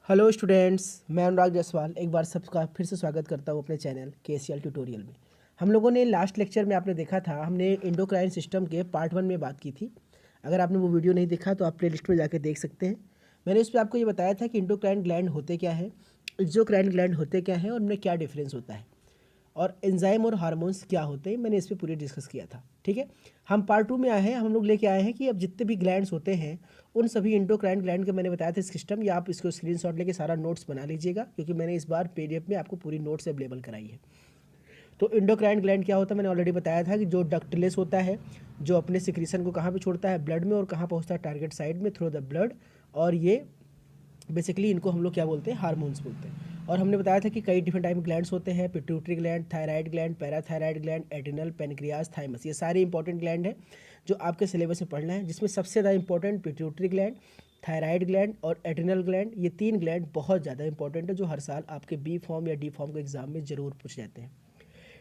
Hello students, मैं अनुराग जायसवाल एक बार सबका फिर से स्वागत करता हूँ अपने चैनल KCL ट्यूटोरियल में। हम लोगों ने लास्ट लेक्चर में आपने देखा था, हमने एंडोक्राइन सिस्टम के पार्ट 1 में बात की थी। अगर आपने वो वीडियो नहीं देखा तो आप प्ले लिस्ट में जाकर देख सकते हैं। मैंने इस पर आपको ये बताया था कि एंडोक्राइन ग्लैंड होते क्या है, एक्सोक्राइन ग्लैंड होते क्या है और उनमें क्या डिफरेंस होता है और एंजाइम और हार्मोन्स क्या होते हैं। मैंने इस पर पूरी डिस्कस किया था। ठीक है, हम पार्ट 2 में आए हैं। हम लोग लेके आए हैं कि अब जितने भी ग्लैंड्स होते हैं उन सभी एंडोक्राइन ग्लैंड के मैंने बताया था सिस्टम, या आप इसको स्क्रीनशॉट लेके सारा नोट्स बना लीजिएगा, क्योंकि मैंने इस बार PDF में आपको पूरी नोट्स अवेलेबल कराई है। तो एंडोक्राइन ग्लैंड क्या होता है, मैंने ऑलरेडी बताया था कि जो डक्टलेस होता है, जो अपने सिक्रीशन को कहाँ पे छोड़ता है, ब्लड में, और कहाँ पहुँचता है, टारगेट साइड में थ्रू द ब्लड। और ये बेसिकली इनको हम लोग क्या बोलते हैं, हार्मोन्स बोलते हैं। और हमने बताया था कि कई डिफरेंट टाइप ग्लैंड्स होते हैं, pituitary gland, thyroid gland, parathyroid gland, adrenal, pancreas, thymus. ये सारे इंपॉर्टेंट ग्लैंड हैं जो आपके सिलेबस में पढ़ना है, जिसमें सबसे ज़्यादा important pituitary gland, thyroid gland और एड्रिनल ग्लैंड। ये 3 ग्लैंड बहुत ज़्यादा इंपॉर्टेंट है, जो हर साल आपके B फॉर्म या D फॉर्म के एग्जाम में जरूर पूछ जाते हैं।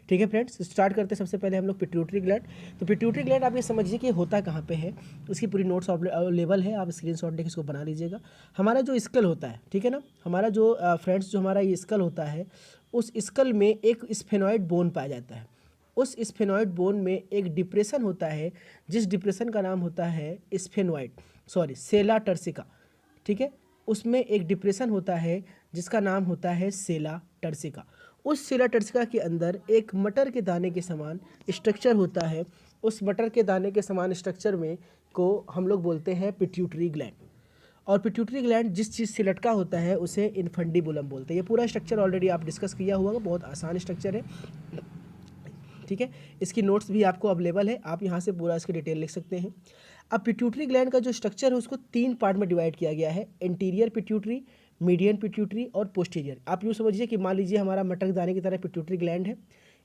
ठीक है फ्रेंड्स, स्टार्ट करते हैं। सबसे पहले हम लोग पिट्यूटरी ग्लैंड। तो पिट्यूटरी ग्लैंड आप ये समझिए कि होता कहाँ पे है, उसकी पूरी नोट्स अवेलेबल है, आप स्क्रीनशॉट लेके इसको बना लीजिएगा। हमारा जो स्कल होता है, ठीक है ना, हमारा जो फ्रेंड्स जो हमारा ये स्कल होता है, उस स्कल में एक स्फेनॉइड बोन पाया जाता है। उस स्फेनॉइड बोन में एक डिप्रेशन होता है, जिस डिप्रेशन का नाम होता है सेला टर्सिका। ठीक है, उसमें एक डिप्रेशन होता है जिसका नाम होता है सेला टर्सिका। उस सेला टर्सिका के अंदर एक मटर के दाने के समान स्ट्रक्चर होता है। उस मटर के दाने के समान स्ट्रक्चर में को हम लोग बोलते हैं पिट्यूटरी ग्लैंड। और पिट्यूटरी ग्लैंड जिस चीज़ से लटका होता है उसे इनफंडिबुलम बोलते हैं। ये पूरा स्ट्रक्चर ऑलरेडी आप डिस्कस किया हुआ, बहुत आसान स्ट्रक्चर है। ठीक है, इसकी नोट्स भी आपको अवेलेबल है, आप यहाँ से पूरा इसकी डिटेल लिख सकते हैं। अब पिट्यूटरी ग्लैंड का जो स्ट्रक्चर है उसको 3 पार्ट में डिवाइड किया गया है, एंटीरियर पिट्यूटरी, मीडियन पिट्यूटरी और पोस्टीरियर। आप यूँ समझिए कि मान लीजिए हमारा मटर दाने की तरह पिट्यूटरी ग्लैंड है,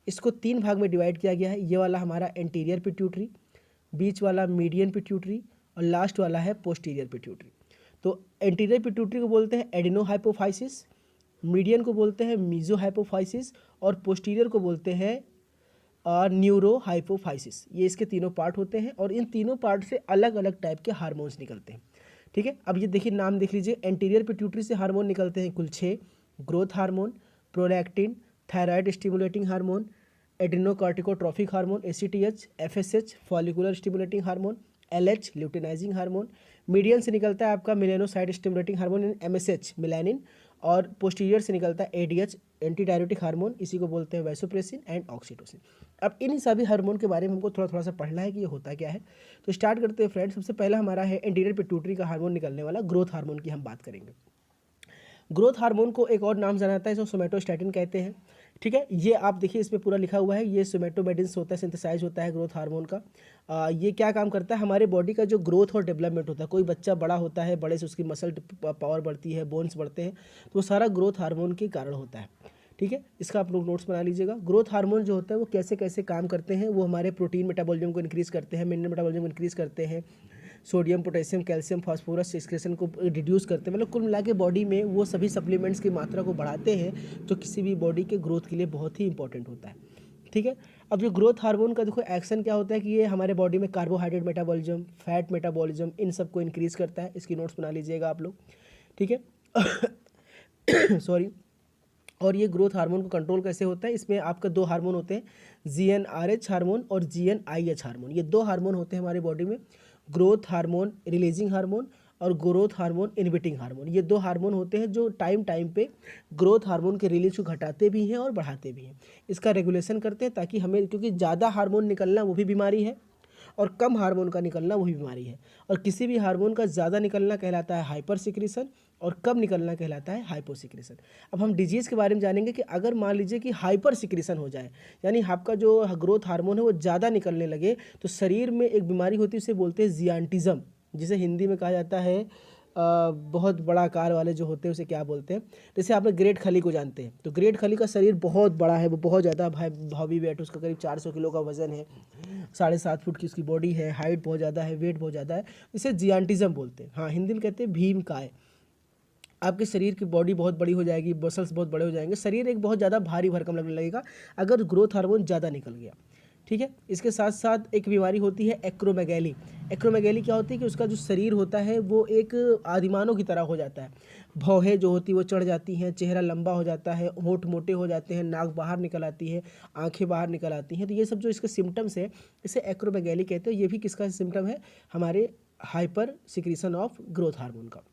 इसको 3 भाग में डिवाइड किया गया है। ये वाला हमारा एंटीरियर पिट्यूटरी, बीच वाला मीडियन पिट्यूटरी और लास्ट वाला है पोस्टीरियर पिट्यूटरी। तो एंटीरियर पिट्यूटरी को बोलते हैं एडिनोहाइपोफाइसिस, मीडियन को बोलते हैं मीजोहाइपोफाइसिस और पोस्टीरियर को बोलते हैं न्यूरोहाइपोफाइसिस। ये इसके तीनों पार्ट होते हैं और इन तीनों पार्ट से अलग अलग टाइप के हार्मोन्स निकलते हैं। ठीक है, अब ये देखिए नाम देख लीजिए। एंटीरियर पिट्यूटरी से हार्मोन निकलते हैं कुल 6, growth hormone, prolactin, thyroid stimulating hormone, adrenocorticotrophic hormone ACTH, FSH follicular stimulating hormone, LH luteinizing hormone. Median से निकलता है आपका melanocyte stimulating hormone MSH melanin, और पोस्टीरियर से निकलता है ADH एंटी डायरेटिक हार्मोन, इसी को बोलते हैं वैसोप्रेसिन एंड ऑक्सीटोसिन। अब इन सभी हार्मोन के बारे में हमको थोड़ा थोड़ा सा पढ़ना है कि ये होता क्या है। तो स्टार्ट करते हैं फ्रेंड्स। सबसे पहला हमारा है एंटीरियर पिट्यूटरी का हार्मोन निकलने वाला ग्रोथ हार्मोन की हम बात करेंगे। ग्रोथ हार्मोन को एक और नाम जाना जाता है, इसको सोमेटोस्टैटिन कहते हैं। ठीक है, ये आप देखिए इसमें पूरा लिखा हुआ है, ये सोमेटोमेडिन होता है, सिंथेसाइज होता है ग्रोथ हार्मोन का। ये क्या काम करता है, हमारे बॉडी का जो ग्रोथ और डेवलपमेंट होता है, कोई बच्चा बड़ा होता है, बड़े से उसकी मसल पावर बढ़ती है, बोन्स बढ़ते हैं, तो वो सारा ग्रोथ हार्मोन के कारण होता है। ठीक है, इसका आप लोग नोट्स बना लीजिएगा। ग्रोथ हार्मोन जो होता है वो कैसे कैसे काम करते हैं, वो हमारे प्रोटीन मेटाबॉलिज्म को इंक्रीज़ करते हैं, मिनरल मेटाबॉलिज्म को इंक्रीज़ करते हैं, sodium potassium calcium phosphorus excretion को रिड्यूस करते हैं। मतलब कुल मिला के बॉडी में वो सभी सप्लीमेंट्स की मात्रा को बढ़ाते हैं जो किसी भी बॉडी के ग्रोथ के लिए बहुत ही इंपॉर्टेंट होता है। ठीक है, अब जो ग्रोथ हार्मोन का देखो एक्शन क्या होता है कि ये हमारे बॉडी में कार्बोहाइड्रेट मेटाबॉलिज्म, फैट मेटाबॉलिज्म, इन सब को इंक्रीज़ करता है। इसकी नोट्स बना लीजिएगा आप लोग। ठीक है सॉरी। और ये ग्रोथ हार्मोन को कंट्रोल कैसे होता है, इसमें आपका 2 हार्मोन होते हैं, GnRH हार्मोन और GnIH हार्मोन। ये 2 हार्मोन होते हैं हमारे बॉडी में, ग्रोथ हार्मोन रिलीजिंग हार्मोन और ग्रोथ हार्मोन इनहिबिटिंग हार्मोन। ये 2 हार्मोन होते हैं जो टाइम टाइम पे ग्रोथ हार्मोन के रिलीज को घटाते भी हैं और बढ़ाते भी हैं। इसका रेगुलेशन करते हैं ताकि हमें, क्योंकि ज़्यादा हार्मोन निकलना वो भी बीमारी है और कम हार्मोन का निकलना वही बीमारी है। और किसी भी हार्मोन का ज़्यादा निकलना कहलाता है हाइपर सिक्रीशन और कम निकलना कहलाता है हाइपो सिक्रीशन। अब हम डिजीज़ के बारे में जानेंगे कि अगर मान लीजिए कि हाइपर सिक्रीशन हो जाए, यानी आपका जो ग्रोथ हार्मोन है वो ज़्यादा निकलने लगे, तो शरीर में एक बीमारी होती है, उसे बोलते हैं जियांटिज़म, जिसे हिंदी में कहा जाता है बहुत बड़ा आकार वाले जो होते हैं उसे क्या बोलते हैं। जैसे आपने ग्रेट खली को जानते हैं, तो ग्रेट खली का शरीर बहुत बड़ा है, वो बहुत ज़्यादा भावी वेट, उसका करीब 400 किलो का वजन है, 7.5 फुट की उसकी बॉडी है, हाइट बहुत ज़्यादा है, वेट बहुत ज़्यादा है, इसे जियांटिज़म बोलते हैं। हाँ, हिंदी में कहते हैं भीम काय। आपके शरीर की बॉडी बहुत बड़ी हो जाएगी, मसल्स बहुत बड़े हो जाएंगे, शरीर एक बहुत ज़्यादा भारी भरकम लगने लगेगा अगर ग्रोथ हार्मोन ज़्यादा निकल गया। ठीक है। इसके साथ साथ एक बीमारी होती है एक्रोमेगैली। एक्रोमेगैली क्या होती है कि उसका जो शरीर होता है वो एक आदिमानव की तरह हो जाता है, भौहें जो होती है वो चढ़ जाती हैं, चेहरा लंबा हो जाता है, होंठ मोटे हो जाते हैं, नाक बाहर निकल आती है, आंखें बाहर निकल आती हैं। तो ये सब जो इसके सिम्टम्स है इसे एक्रोमेगैली कहते हैं। ये भी किसका सिम्टम है, हमारे hyper secretion of growth hormone का।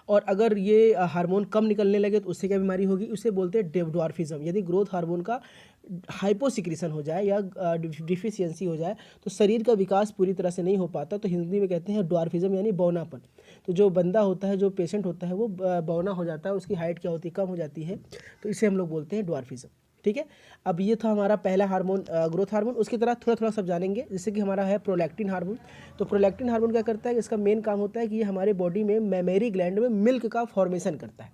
और अगर ये हार्मोन कम निकलने लगे तो उससे क्या बीमारी होगी, उसे बोलते हैं ड्वार्फिज्म। यदि ग्रोथ हार्मोन का हाइपोसिक्रीशन हो जाए या डिफिशियंसी हो जाए तो शरीर का विकास पूरी तरह से नहीं हो पाता, तो हिंदी में कहते हैं ड्वार्फिज्म यानी बौनापन। तो जो बंदा होता है, जो पेशेंट होता है वो बौना हो जाता है, उसकी हाइट क्या होती है, कम हो जाती है, तो इसे हम लोग बोलते हैं ड्वार्फिज्म। ठीक है। अब ये था हमारा पहला हार्मोन ग्रोथ हार्मोन। उसकी तरह थोड़ा थोड़ा सब जानेंगे। जैसे कि हमारा है प्रोलैक्टिन हार्मोन। तो प्रोलैक्टिन हार्मोन क्या करता है, इसका मेन काम होता है कि ये हमारे बॉडी में मेमरी ग्लैंड में मिल्क का फॉर्मेशन करता है।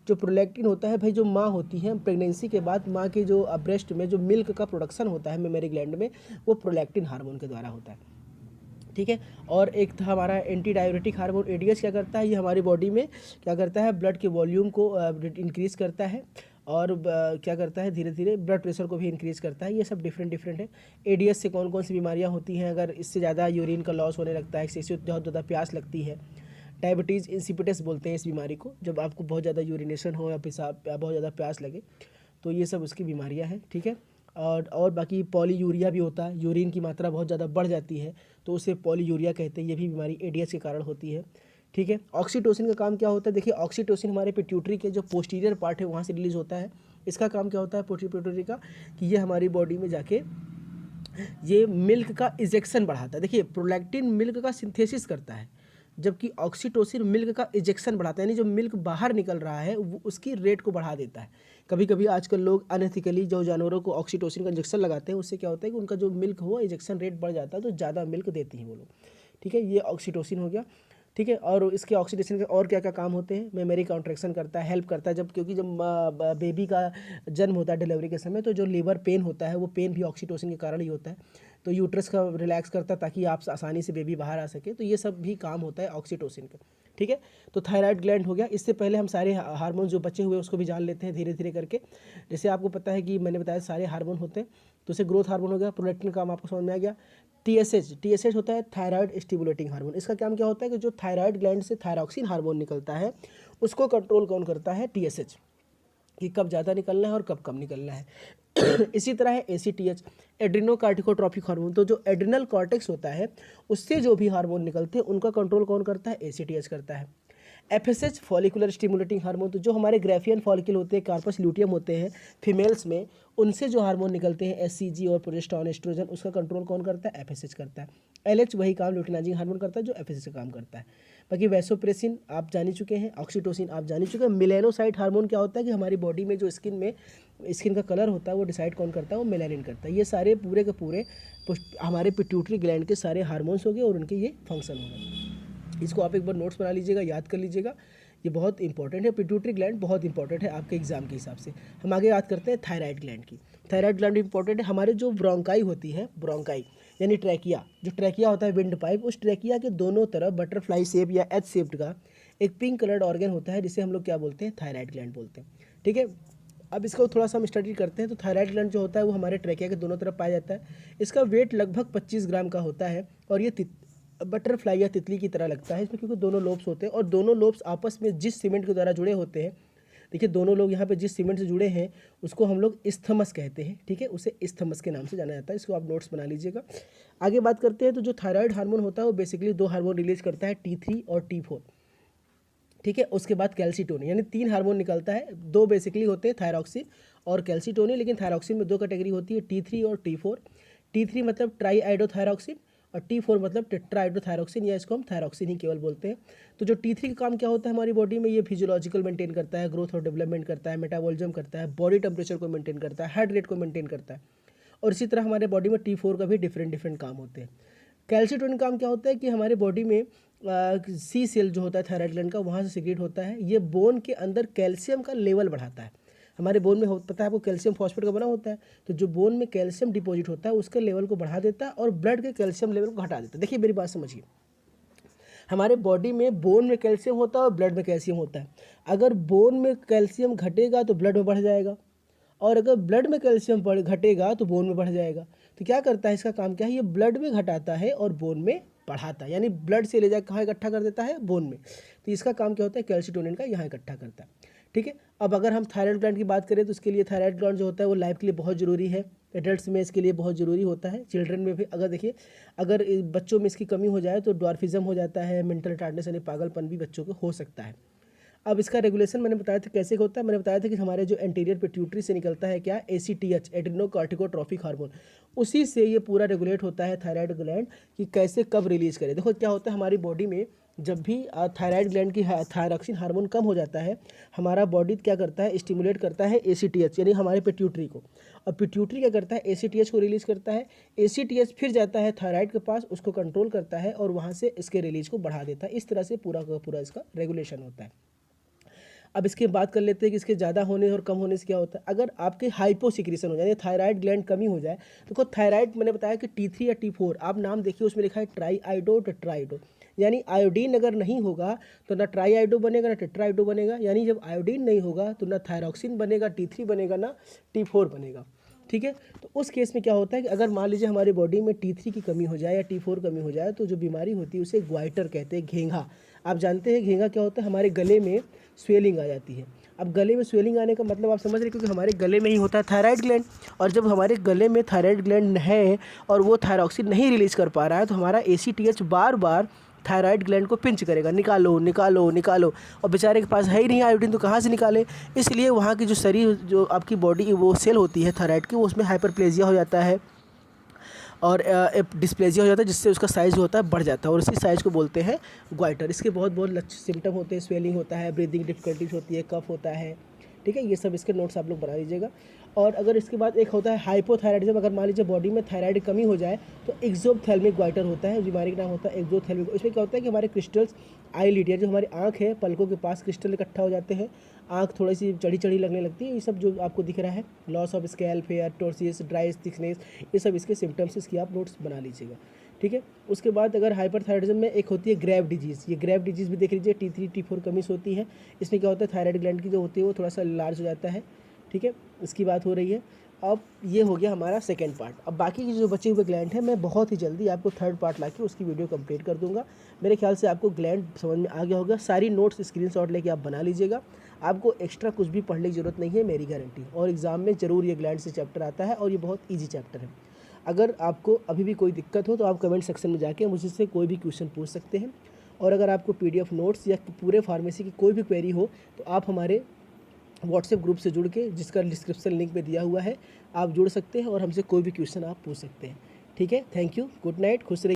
जो प्रोलैक्टिन होता है भाई, जो माँ होती है प्रेगनेंसी के बाद माँ के जो ब्रेस्ट में जो मिल्क का प्रोडक्शन होता है मेमरी ग्लैंड में, वो प्रोलैक्टिन हार्मोन के द्वारा होता है। ठीक है। और एक था हमारा एंटी डायबिटिक हार्मोन एडीएच। क्या करता है, ये हमारी बॉडी में क्या करता है, ब्लड के वॉल्यूम को इंक्रीज़ करता है और क्या करता है, धीरे धीरे ब्लड प्रेशर को भी इंक्रीज़ करता है। ये सब डिफरेंट डिफरेंट है। एडीएच से कौन कौन सी बीमारियां होती हैं, अगर इससे ज़्यादा यूरिन का लॉस होने लगता है, इससे बहुत ज़्यादा प्यास लगती है। डायबिटीज़ इंसिपिटस बोलते हैं इस बीमारी को, जब आपको बहुत ज़्यादा यूरिनेशन हो या पेशाब या बहुत ज़्यादा प्यास लगे, तो ये सब उसकी बीमारियां हैं। ठीक है। और बाकी पॉलीयूरिया भी होता है, यूरिन की मात्रा बहुत ज़्यादा बढ़ जाती है तो उसे पॉलीयूरिया कहते हैं। ये भी बीमारी एडीएच के कारण होती है। ठीक है। ऑक्सीटोसिन का काम क्या होता है, देखिए ऑक्सीटोसिन हमारे पिट्यूटरी के जो पोस्टीरियर पार्ट है वहाँ से रिलीज होता है। इसका काम क्या होता है पिट्यूटरी का, कि ये हमारी बॉडी में जाके ये मिल्क का इजेक्शन बढ़ाता है। देखिए प्रोलैक्टिन मिल्क का सिंथेसिस करता है, जबकि ऑक्सीटोसिन मिल्क का इजेक्शन बढ़ाता है, यानी जो मिल्क बाहर निकल रहा है वो उसकी रेट को बढ़ा देता है। कभी कभी आजकल लोग अनएथिकली जो जानवरों को ऑक्सीटोसिन का इंजेक्शन लगाते हैं, उससे क्या होता है कि उनका जो मिल्क हो इजेक्शन रेट बढ़ जाता है, तो ज़्यादा मिल्क देती हैं वो लोग। ठीक है। ये ऑक्सीटोसिन हो गया। ठीक है। और इसके ऑक्सीडेशन के और क्या क्या काम होते हैं, मेमोरी कॉन्ट्रैक्शन करता है, हेल्प करता है, जब क्योंकि जब बेबी का जन्म होता है डिलीवरी के समय, तो जो लीवर पेन होता है वो पेन भी ऑक्सीटोसिन के कारण ही होता है। तो यूट्रस का रिलैक्स करता है ताकि आप आसानी से बेबी बाहर आ सके, तो ये सब भी काम होता है ऑक्सीटोसिन का। ठीक है। तो थायराइड ग्लैंड हो गया। इससे पहले हम सारे हार्मोन जो बचे हुए उसको भी जान लेते हैं धीरे धीरे करके। जैसे आपको पता है कि मैंने बताया सारे हार्मोन होते हैं, तो उसे ग्रोथ हार्मोन हो गया, प्रोलैक्टिन का काम आपको समझ में आ गया। टीएसएच होता है थायराइड स्टिमुलेटिंग हार्मोन। इसका काम क्या होता है कि जो थायराइड ग्लैंड से थायरॉक्सिन हार्मोन निकलता है उसको कंट्रोल कौन करता है, टीएसएच, कि कब ज़्यादा निकलना है और कब कम निकलना है। इसी तरह है एसीटीएच, एड्रिनोकार्टिकोट्रोपिक हार्मोन। तो जो एड्रिनल कॉर्टेक्स होता है उससे जो भी हार्मोन निकलते हैं उनका कंट्रोल कौन करता है, एसीटीएच करता है। FSH follicular stimulating hormone. तो जो हमारे ग्रेफियन फॉलिकल होते हैं, कार्पस ल्यूटियम होते हैं फीमेल्स में, उनसे जो हार्मोन निकलते हैं एससीजी और प्रोजेस्टेरोन एस्ट्रोजन, उसका कंट्रोल कौन करता है, एफएसएच करता है। एलएच वही काम ल्यूटिनाइजिंग हार्मोन करता है जो एफएसएच का काम करता है। बाकी वैसोप्रेसिन आप जान ही चुके हैं, ऑक्सीटोसिन आप जान ही चुके हैं। मेलेनोसाइट हार्मोन क्या होता है कि हमारी बॉडी में जो स्किन का कलर होता है वो डिसाइड कौन करता है, वो मेलानिन करता है। ये सारे पूरे के पूरे हमारे पिट्यूटरी ग्लैंड के सारे हार्मोन्स हो गए और उनके ये फंक्शन हो गए। इसको आप एक बार नोट्स बना लीजिएगा, याद कर लीजिएगा, ये बहुत इंपॉर्टेंट है। पिट्यूटरी ग्लैंड बहुत इंपॉर्टेंट है आपके एग्जाम के हिसाब से। हम आगे याद करते हैं थायराइड ग्लैंड की। थायराइड ग्लैंड इंपॉर्टेंट है। हमारे जो ब्रोंकाई होती है, ब्रोंकाई यानी ट्रैकिया, जो ट्रैकिया होता है विंड पाइप, उस ट्रैकिया के दोनों तरफ बटरफ्लाई शेप या एच शेप्ड का एक पिंक कलर्ड ऑर्गन होता है जिसे हम लोग क्या बोलते हैं, थायराइड ग्लैंड बोलते हैं। ठीक है। अब इसको थोड़ा सा हम स्टडी करते हैं। तो थायराइड ग्लैंड जो होता है वो हमारे ट्रैकिया के दोनों तरफ पाया जाता है। इसका वेट लगभग 25 ग्राम का होता है और ये बटरफ्लाई या तितली की तरह लगता है इसमें, क्योंकि दोनों लोब्स होते हैं और दोनों लोब्स आपस में जिस सीमेंट के द्वारा जुड़े होते हैं, देखिए दोनों लोग यहाँ पे जिस सीमेंट से जुड़े हैं उसको हम लोग इस्थमस कहते हैं। ठीक है। उसे इस्थमस के नाम से जाना जाता है। इसको आप नोट्स बना लीजिएगा। आगे बात करते हैं। तो जो थायराइड हार्मोन होता है वो बेसिकली दो हार्मोन रिलीज करता है, T3 और T4। ठीक है। उसके बाद कैल्सीटोनिन, यानी 3 हार्मोन निकलता है। दो बेसिकली होते हैं, थायरॉक्सिन और कैल्सीटोनिन, लेकिन थायरॉक्सिन में दो कैटेगरी होती है, T3 और T4। T3 मतलब ट्राई आइडोथायरॉक्सिन और T4 मतलब टेट्राहाइड्रोथायरॉक्सिन, या इसको हम थायरॉक्सिन ही केवल बोलते हैं। तो जो T3 का काम क्या होता है हमारी बॉडी में, ये फिजियोलॉजिकल मेंटेन करता है, ग्रोथ और डेवलपमेंट करता है, मेटाबॉलिज्म करता है, बॉडी टेम्परेचर को मेंटेन करता है, हार्ट रेट को मेंटेन करता है। और इसी तरह हमारे बॉडी में T4 का भी डिफरेंट काम होते हैं। कैल्सीटोनिन काम क्या होता है कि हमारे बॉडी में सी सेल जो होता है थायराइड ग्लैंड का, वहाँ से सिक्रेट होता है। ये बोन के अंदर कैल्शियम का लेवल बढ़ाता है। हमारे बोन में पता है आपको कैल्शियम फॉस्फेट का बना होता है, तो जो बोन में कैल्शियम डिपॉजिट होता है उसके लेवल को बढ़ा देता है और ब्लड के कैल्शियम लेवल को घटा देता है। देखिए मेरी बात समझिए, हमारे बॉडी में बोन में कैल्शियम होता है और ब्लड में कैल्शियम होता है। अगर बोन में कैल्शियम घटेगा तो ब्लड में बढ़ जाएगा, और अगर ब्लड में कैल्शियम घटेगा तो बोन में बढ़ जाएगा। तो क्या करता है, इसका काम क्या है, ये ब्लड में घटाता है और बोन में बढ़ाता है, यानी ब्लड से ले जाकर कहाँ इकट्ठा कर देता है, बोन में। तो इसका काम क्या होता है, कैल्सिटोनिन का यहाँ इकट्ठा करता है। ठीक है, अब अगर हम थायराइड ग्लैंड की बात करें तो उसके लिए थायराइड ग्लैंड जो होता है वो लाइफ के लिए बहुत ज़रूरी है। एडल्ट्स में इसके लिए बहुत ज़रूरी होता है, चिल्ड्रन में भी अगर देखिए, अगर बच्चों में इसकी कमी हो जाए तो ड्वार्फिज्म हो जाता है, मेंटल टार्डनेस यानी पागलपन भी बच्चों को हो सकता है। अब इसका रेगुलेशन मैंने बताया था कैसे होता है, मैंने बताया था कि हमारे जो एंटीरियर पिट्यूटरी से निकलता है क्या, ACTH एड्रेनोकॉर्टिकोट्रोफिक हार्मोन, उसी से ये पूरा रेगुलेट होता है थायराइड ग्लैंड कि कैसे कब रिलीज करे। देखो क्या होता है हमारी बॉडी में, जब भी थायराइड ग्लैंड की थायरॉक्सिन हार्मोन कम हो जाता है, हमारा बॉडी क्या करता है, स्टिमुलेट करता है ACTH यानी हमारे पिट्यूटरी को, और पिट्यूटरी क्या करता है, ACTH को रिलीज करता है। ACTH फिर जाता है थायराइड के पास, उसको कंट्रोल करता है और वहाँ से इसके रिलीज को बढ़ा देता है। इस तरह से पूरा का पूरा इसका रेगुलेशन होता है। अब इसकी बात कर लेते हैं कि इसके ज़्यादा होने और कम होने से क्या होता है। अगर आपके हाइपोसिक्रेशन हो जाए, यानी थायराइड ग्लैंड कमी हो जाए, तो थायराइड मैंने बताया कि T3 या T4, आप नाम देखिए उसमें लिखा है ट्राईआइडो टेट्राइडो, यानी आयोडीन अगर नहीं होगा तो ना ट्राईआइडो बनेगा ना टेट्राइडो बनेगा, यानी जब आयोडीन नहीं होगा तो ना थायरॉक्सिन बनेगा, T3 बनेगा ना T4 बनेगा। ठीक है, तो उस केस में क्या होता है कि अगर मान लीजिए हमारी बॉडी में T3 की कमी हो जाए या T4 कमी हो जाए, तो जो बीमारी होती है उसे ग्वाइटर कहते हैं, घेंघा। आप जानते हैं घेंघा क्या होता है, हमारे गले में स्वेलिंग आ जाती है। अब गले में स्वेलिंग आने का मतलब आप समझ रहे हैं, क्योंकि हमारे गले में ही होता है थायराइड ग्लैंड, और जब हमारे गले में थायराइड ग्लैंड है और वो थायरॉक्सिन नहीं रिलीज कर पा रहा है, तो हमारा ACTH बार बार थायराइड ग्लैंड को पिंच करेगा, निकालो निकालो निकालो, और बेचारे के पास है ही नहीं आयोडीन, तो कहाँ से निकाले। इसलिए वहाँ की जो शरीर, जो आपकी बॉडी वो सेल होती है थायराइड की, वो उसमें हाइपरप्लेजिया हो जाता है और डिस्प्लेजिया हो जाता है, जिससे उसका साइज़ जो होता है बढ़ जाता है, और इसी साइज़ को बोलते हैं ग्वाइटर। इसके बहुत बहुत लक्षण सिम्टम होते हैं, स्वेलिंग होता है, ब्रीदिंग डिफिकल्टीज होती है, कफ होता है। ठीक है, ये सब इसके नोट्स आप लोग बना लीजिएगा। और अगर इसके बाद एक होता है हाइपोथायराइडिज्म, अगर मान लीजिए बॉडी में थायराइड कमी हो जाए तो एक्सोप्थेल्मिक ग्वाइटर होता है, बीमारी का नाम होता है एक्सोप्थेल्मिक। इसमें क्या होता है कि हमारे क्रिस्टल्स आईलिड, जो हमारी आँख है, पलकों के पास क्रिस्टल इकट्ठा हो जाते हैं, आँख थोड़ी सी चढ़ी चढ़ी लगने लगती है। ये सब जो आपको दिख रहा है, लॉस ऑफ स्कैल्प हेयर, टोर्सिस, ड्राई थिकनेस, ये सब इसके सिम्टम्स, इसकी आप नोट्स बना लीजिएगा। ठीक है, उसके बाद अगर हाइपरथायराइडिज्म में एक होती है ग्रेव डिजीज़, ये ग्रेव डिजीज़ भी देख लीजिए, T3 T4 कमी से होती है। इसमें क्या होता है, थायराइड ग्लैंड की जो होती है वो थोड़ा सा लार्ज हो जाता है। ठीक है, इसकी बात हो रही है। अब ये हो गया हमारा सेकंड पार्ट। अब बाकी की जो बचे हुए ग्लैंड हैं, मैं बहुत ही जल्दी आपको थर्ड पार्ट लाके उसकी वीडियो कंप्लीट कर दूंगा। मेरे ख्याल से आपको ग्लैंड समझ में आ गया होगा। सारी नोट्स स्क्रीनशॉट लेके आप बना लीजिएगा, आपको एक्स्ट्रा कुछ भी पढ़ने की ज़रूरत नहीं है, मेरी गारंटी। और एग्ज़ाम में ज़रूर ये ग्लैंड से चैप्टर आता है और ये बहुत ईजी चैप्टर है। अगर आपको अभी भी कोई दिक्कत हो तो आप कमेंट सेक्शन में जाके मुझसे कोई भी क्वेश्चन पूछ सकते हैं। और अगर आपको PDF नोट्स या पूरे फार्मेसी की कोई भी क्वेरी हो तो आप हमारे व्हाट्सएप ग्रुप से जुड़ के, जिसका डिस्क्रिप्शन लिंक में दिया हुआ है, आप जुड़ सकते हैं और हमसे कोई भी क्वेश्चन आप पूछ सकते हैं। ठीक है, थैंक यू, गुड नाइट, खुश रहिए।